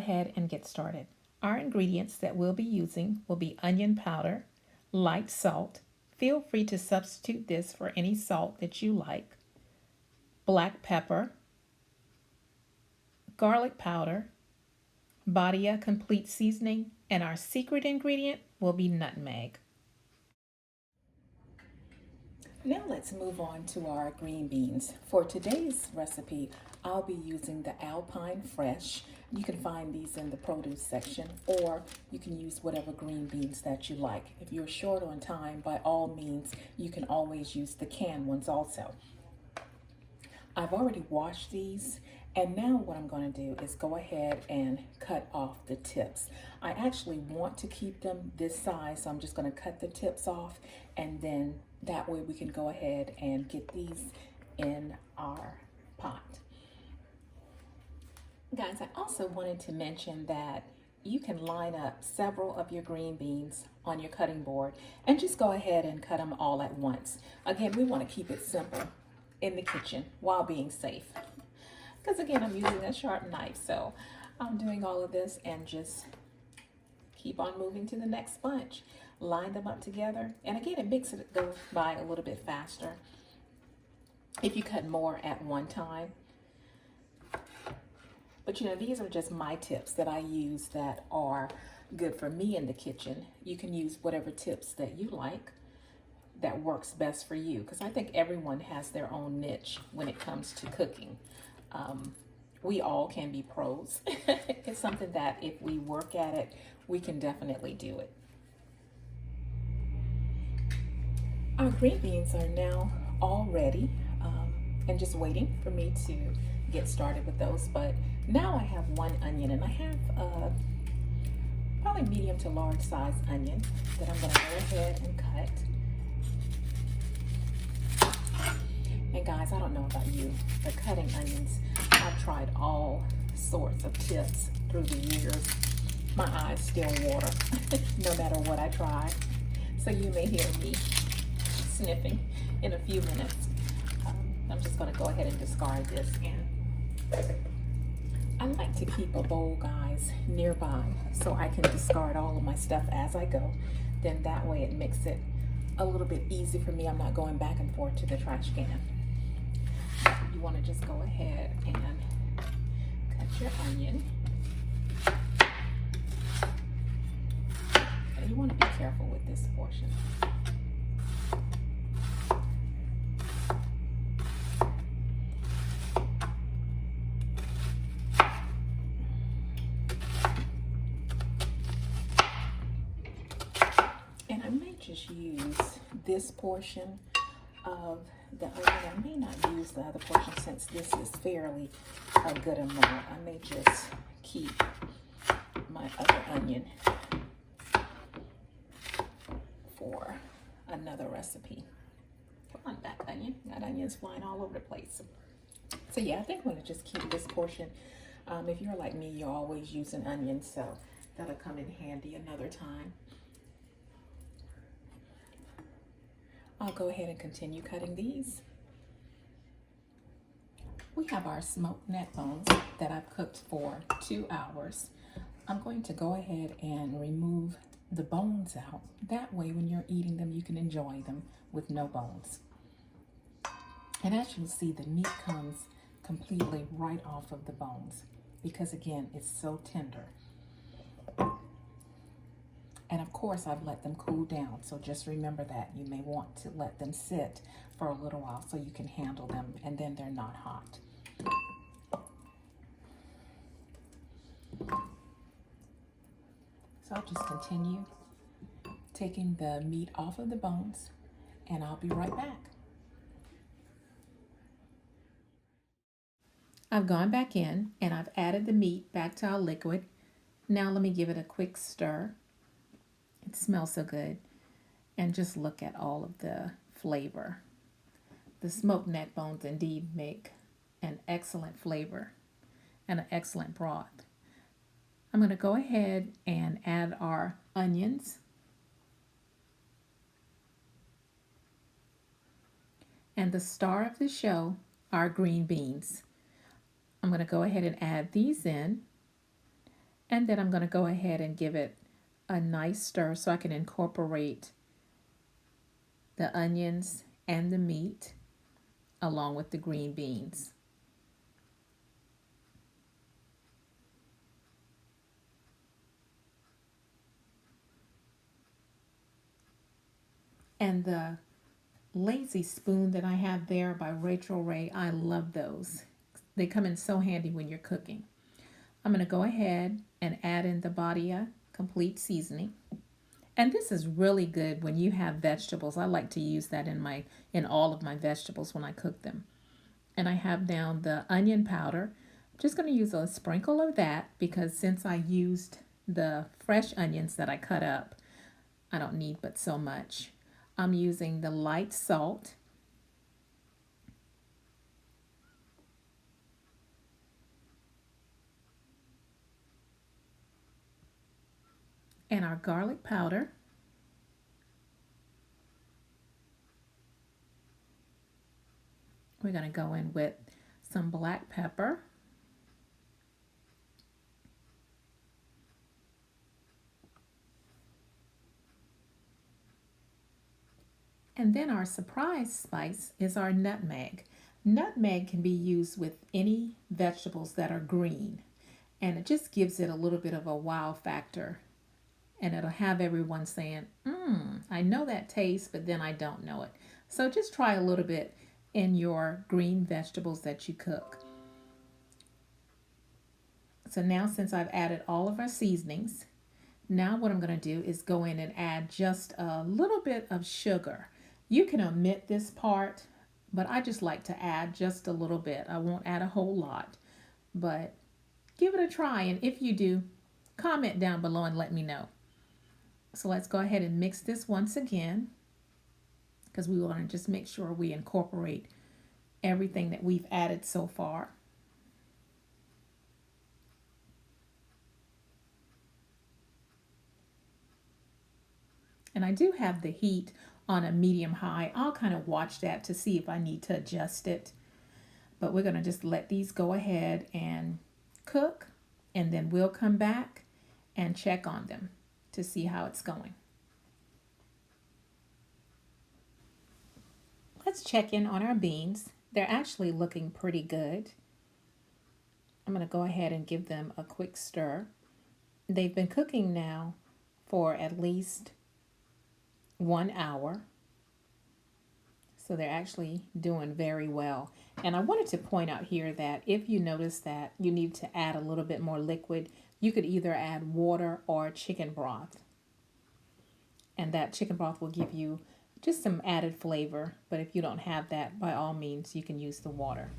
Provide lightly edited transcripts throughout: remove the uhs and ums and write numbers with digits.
ahead and get started. Our ingredients that we'll be using will be onion powder, light salt. Feel free to substitute this for any salt that you like. Black pepper, garlic powder, badia complete seasoning, and our secret ingredient will be nutmeg. Now let's move on to our green beans. For today's recipe, I'll be using the Alpine Fresh. You can find these in the produce section, or you can use whatever green beans that you like. If you're short on time, by all means, you can always use the canned ones also. I've already washed these, and now what I'm going to do is go ahead and cut off the tips. I actually want to keep them this size, so I'm just going to cut the tips off, and then that way we can go ahead and get these in our pot. Guys, I also wanted to mention that you can line up several of your green beans on your cutting board and just go ahead and cut them all at once. Again, we want to keep it simple in the kitchen while being safe. Because again, I'm using a sharp knife, so I'm doing all of this and just keep on moving to the next bunch. Line them up together, and again, it makes it go by a little bit faster if you cut more at one time. But you know, these are just my tips that I use that are good for me in the kitchen. You can use whatever tips that you like that works best for you, because I think everyone has their own niche when it comes to cooking. We all can be pros. It's something that if we work at it, we can definitely do it. Our green beans are now all ready and just waiting for me to get started with those. But now I have one onion, and I have probably medium to large size onion that I'm going to go ahead and cut. And guys, I don't know about you, but cutting onions, I've tried all sorts of tips through the years. My eyes still water no matter what I try. So you may hear me sniffing in a few minutes. I'm just going to go ahead and discard this. And I like to keep a bowl, guys, nearby so I can discard all of my stuff as I go. Then that way it makes it a little bit easy for me. I'm not going back and forth to the trash can. You want to just go ahead and cut your onion. And you want to be careful with this portion. And I may just use this portion of the onion. I may not use the other portion since this is fairly a good amount. I may just keep my other onion for another recipe. Come on back, onion. Got onions flying all over the place. So yeah, I think I'm going to just keep this portion. If you're like me, you're always using onions, so that'll come in handy another time. I'll go ahead and continue cutting these. We have our smoked neck bones that I've cooked for 2 hours. I'm going to go ahead and remove the bones out. That way, when you're eating them, you can enjoy them with no bones. And as you'll see, the meat comes completely right off of the bones because, again, it's so tender. And of course, I've let them cool down. So just remember that you may want to let them sit for a little while so you can handle them and then they're not hot. So I'll just continue taking the meat off of the bones, and I'll be right back. I've gone back in and I've added the meat back to our liquid. Now let me give it a quick stir. It smells so good. And just look at all of the flavor. The smoked neck bones indeed make an excellent flavor and an excellent broth. I'm going to go ahead and add our onions. And the star of the show, our green beans. I'm going to go ahead and add these in. And then I'm going to go ahead and give it a nice stir so I can incorporate the onions and the meat along with the green beans. And the lazy spoon that I have there by Rachel Ray, I love those. They come in so handy when you're cooking. I'm going to go ahead and add in the badia complete seasoning. And this is really good when you have vegetables. I like to use that in all of my vegetables when I cook them. And I have down the onion powder. I'm just going to use a sprinkle of that because since I used the fresh onions that I cut up, I don't need but so much. I'm using the light salt. And our garlic powder. We're going to go in with some black pepper. And then our surprise spice is our nutmeg. Nutmeg can be used with any vegetables that are green, and it just gives it a little bit of a wow factor. And it'll have everyone saying, I know that taste, but then I don't know it. So just try a little bit in your green vegetables that you cook. So now since I've added all of our seasonings, now what I'm going to do is go in and add just a little bit of sugar. You can omit this part, but I just like to add just a little bit. I won't add a whole lot, but give it a try. And if you do, comment down below and let me know. So let's go ahead and mix this once again because we want to just make sure we incorporate everything that we've added so far. And I do have the heat on a medium high. I'll kind of watch that to see if I need to adjust it. But we're going to just let these go ahead and cook, and then we'll come back and check on them to see how it's going. Let's check in on our beans. They're actually looking pretty good. I'm going to go ahead and give them a quick stir. They've been cooking now for at least 1 hour. So they're actually doing very well. And I wanted to point out here that if you notice that you need to add a little bit more liquid, you could either add water or chicken broth. And that chicken broth will give you just some added flavor. But if you don't have that, by all means, you can use the water.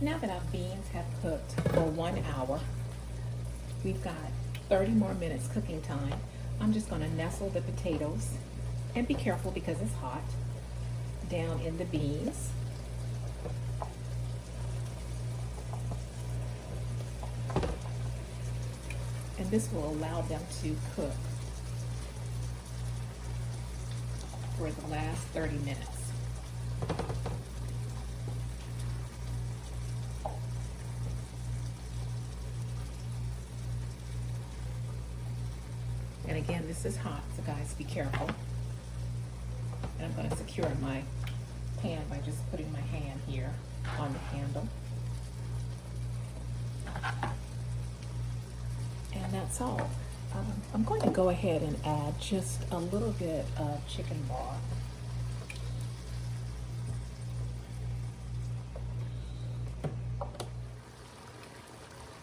Now that our beans have cooked for 1 hour, we've got 30 more minutes cooking time. I'm just going to nestle the potatoes, and be careful because it's hot, down in the beans. And this will allow them to cook for the last 30 minutes. And again, this is hot, so guys, be careful. And I'm going to secure my pan by just putting my hand here on the handle. And that's all. I'm going to go ahead and add just a little bit of chicken broth.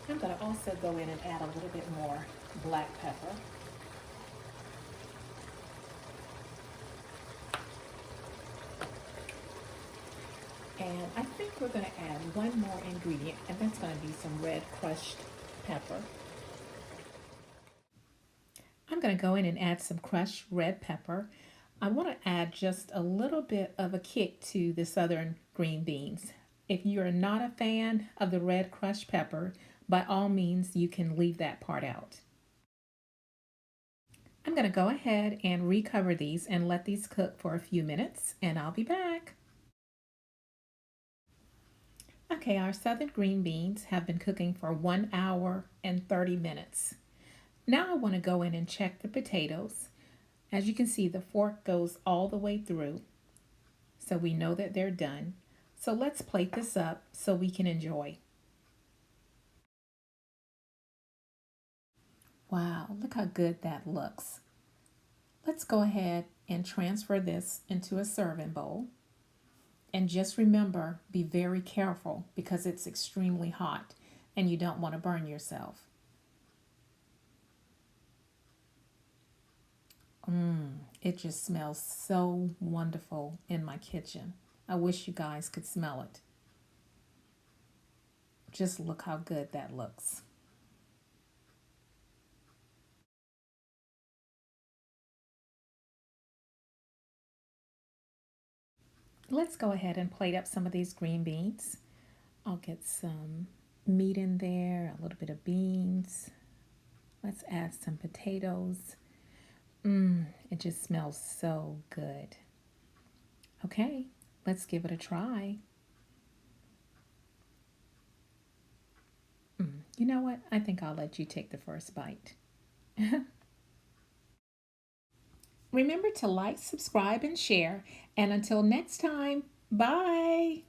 I'm going to also go in and add a little bit more black pepper. And I think we're going to add one more ingredient, and that's going to be some red crushed pepper. I'm going to go in and add some crushed red pepper. I want to add just a little bit of a kick to the southern green beans. If you're not a fan of the red crushed pepper, by all means, you can leave that part out. I'm going to go ahead and recover these and let these cook for a few minutes, and I'll be back. Okay, our southern green beans have been cooking for 1 hour and 30 minutes. Now I want to go in and check the potatoes. As you can see, the fork goes all the way through, so we know that they're done. So let's plate this up so we can enjoy. Wow, look how good that looks. Let's go ahead and transfer this into a serving bowl. And just remember, be very careful because it's extremely hot and you don't want to burn yourself. It just smells so wonderful in my kitchen. I wish you guys could smell it. Just look how good that looks. Let's go ahead and plate up some of these green beans. I'll get some meat in there, a little bit of beans. Let's add some potatoes. It just smells so good. Okay, let's give it a try. You know what? I think I'll let you take the first bite. Remember to like, subscribe, and share. And until next time, bye.